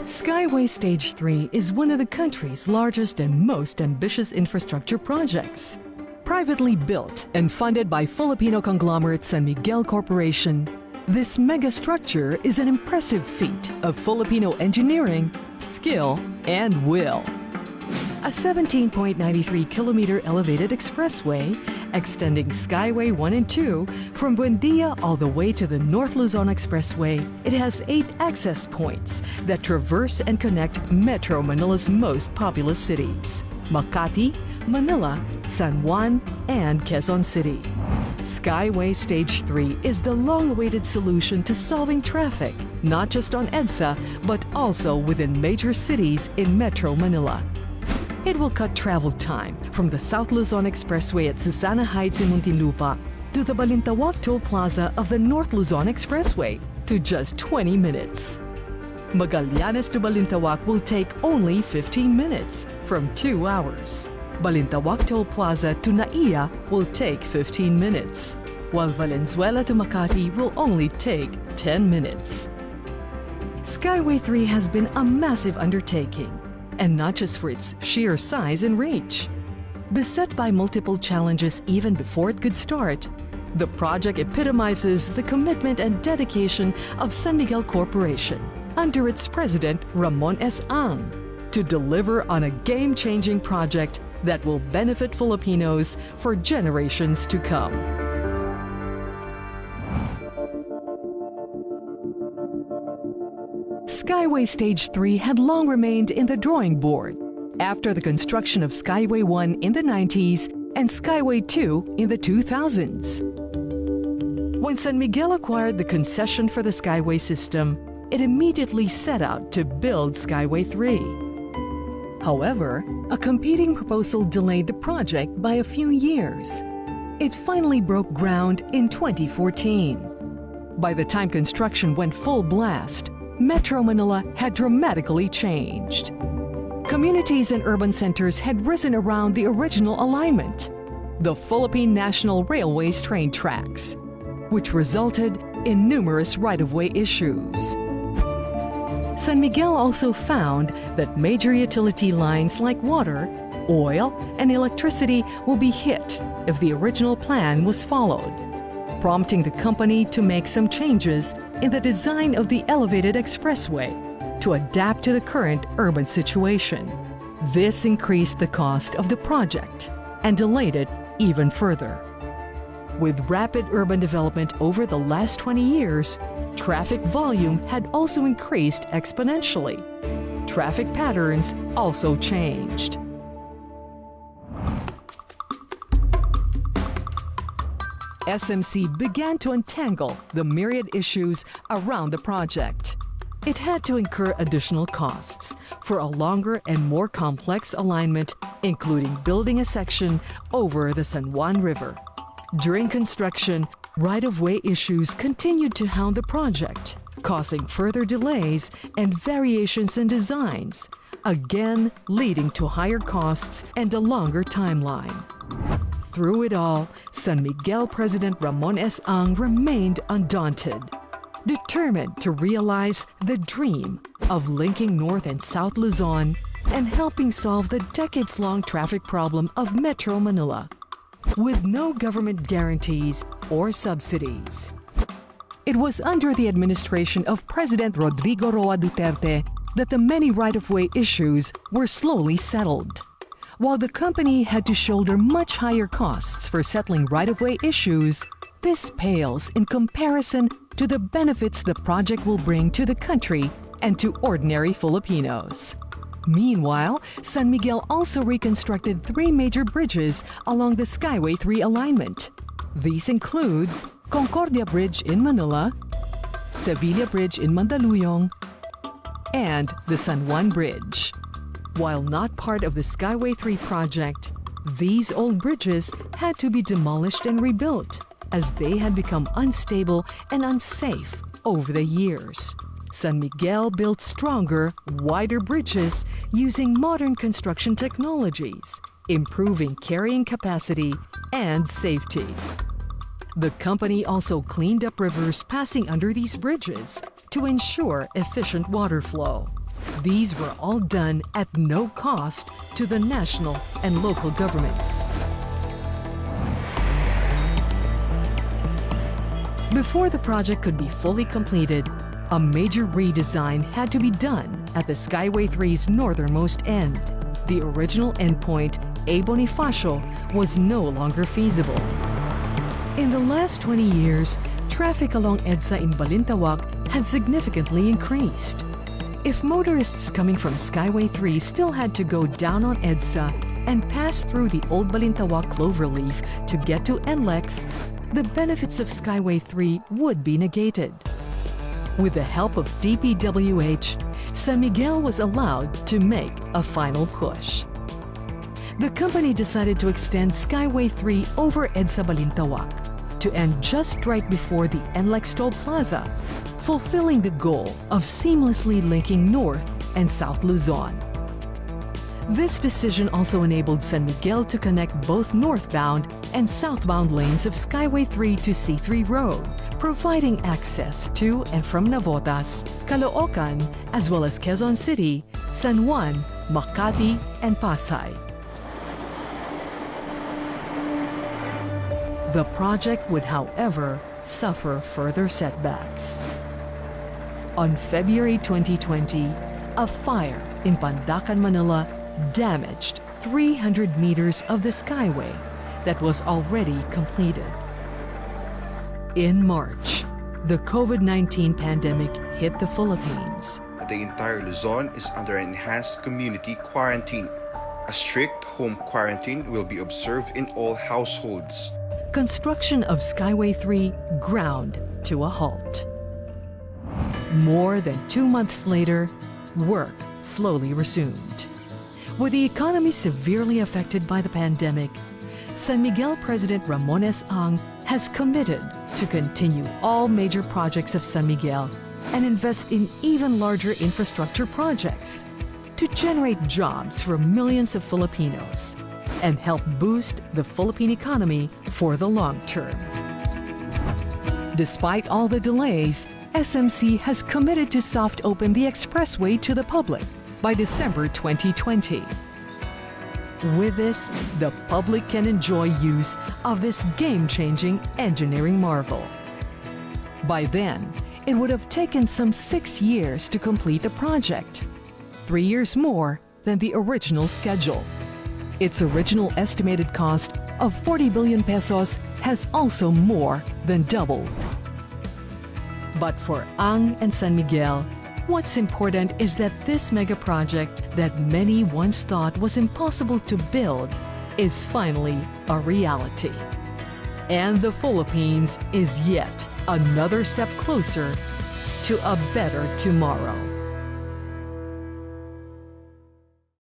Skyway Stage 3 is one of the country's largest and most ambitious infrastructure projects. Privately built and funded by Filipino conglomerate San Miguel Corporation, this megastructure is an impressive feat of Filipino engineering, skill, and will. A 17.93-kilometer elevated expressway extending Skyway 1 and 2 from Buendia all the way to the North Luzon Expressway, it has 8 access points that traverse and connect Metro Manila's most populous cities: Makati, Manila, San Juan, and Quezon City. Skyway Stage 3 is the long-awaited solution to solving traffic, not just on EDSA, but also within major cities in Metro Manila. It will cut travel time from the South Luzon Expressway at Susana Heights in Muntinlupa to the Balintawak Toll Plaza of the North Luzon Expressway to just 20 minutes. Magallanes to Balintawak will take only 15 minutes from 2 hours. Balintawak Toll Plaza to Naiya will take 15 minutes, while Valenzuela to Makati will only take 10 minutes. Skyway 3 has been a massive undertaking, and not just for its sheer size and reach. Beset by multiple challenges even before it could start, the project epitomizes the commitment and dedication of San Miguel Corporation under its president Ramon S. Ang to deliver on a game-changing project that will benefit Filipinos for generations to come. Skyway Stage 3 had long remained in the drawing board after the construction of Skyway 1 in the 90s and Skyway 2 in the 2000s. When San Miguel acquired the concession for the Skyway system, it immediately set out to build Skyway 3. However, a competing proposal delayed the project by a few years. It finally broke ground in 2014. By the time construction went full blast, Metro Manila had dramatically changed. Communities and urban centers had risen around the original alignment, the Philippine National Railways train tracks, which resulted in numerous right-of-way issues. San Miguel also found that major utility lines like water, oil, and electricity will be hit if the original plan was followed, prompting the company to make some changes in the design of the elevated expressway to adapt to the current urban situation. This increased the cost of the project and delayed it even further. With rapid urban development over the last 20 years, traffic volume had also increased exponentially. Traffic patterns also changed. SMC began to untangle the myriad issues around the project. It had to incur additional costs for a longer and more complex alignment, including building a section over the San Juan River. During construction, right-of-way issues continued to hound the project, causing further delays and variations in designs, again leading to higher costs and a longer timeline. Through it all, San Miguel President Ramon S. Ang remained undaunted, determined to realize the dream of linking North and South Luzon and helping solve the decades-long traffic problem of Metro Manila, with no government guarantees or subsidies. It was under the administration of President Rodrigo Roa Duterte that the many right-of-way issues were slowly settled. While the company had to shoulder much higher costs for settling right-of-way issues, this pales in comparison to the benefits the project will bring to the country and to ordinary Filipinos. Meanwhile, San Miguel also reconstructed 3 major bridges along the Skyway 3 alignment. These include Concordia Bridge in Manila, Sevilla Bridge in Mandaluyong, and the San Juan Bridge. While not part of the Skyway 3 project, these old bridges had to be demolished and rebuilt as they had become unstable and unsafe over the years. San Miguel built stronger, wider bridges using modern construction technologies, improving carrying capacity and safety. The company also cleaned up rivers passing under these bridges to ensure efficient water flow. These were all done at no cost to the national and local governments. Before the project could be fully completed, a major redesign had to be done at the Skyway 3's northernmost end. The original endpoint, A. Bonifacio, was no longer feasible. In the last 20 years, traffic along EDSA in Balintawak had significantly increased. If motorists coming from Skyway 3 still had to go down on EDSA and pass through the old Balintawak cloverleaf to get to NLEX, the benefits of Skyway 3 would be negated. With the help of DPWH, San Miguel was allowed to make a final push. The company decided to extend Skyway 3 over EDSA Balintawak to end just right before the NLEX Toll Plaza, fulfilling the goal of seamlessly linking North and South Luzon. This decision also enabled San Miguel to connect both northbound and southbound lanes of Skyway 3 to C3 Road, providing access to and from Navotas, Caloocan, as well as Quezon City, San Juan, Makati, and Pasay. The project would, however, suffer further setbacks. On February 2020, a fire in Pandacan, Manila damaged 300 meters of the Skyway that was already completed. In March, the COVID-19 pandemic hit the Philippines. The entire Luzon is under an enhanced community quarantine. A strict home quarantine will be observed in all households. Construction of Skyway 3 ground to a halt. More than 2 months later, work slowly resumed. With the economy severely affected by the pandemic, San Miguel President Ramon S. Ang has committed to continue all major projects of San Miguel and invest in even larger infrastructure projects to generate jobs for millions of Filipinos and help boost the Philippine economy for the long term. Despite all the delays, SMC has committed to soft open the expressway to the public by December 2020. With this, the public can enjoy use of this game-changing engineering marvel. By then, it would have taken some 6 years to complete the project, 3 years more than the original schedule. Its original estimated cost of 40 billion pesos has also more than doubled. But for Ang and San Miguel, what's important is that this mega project that many once thought was impossible to build is finally a reality. And the Philippines is yet another step closer to a better tomorrow.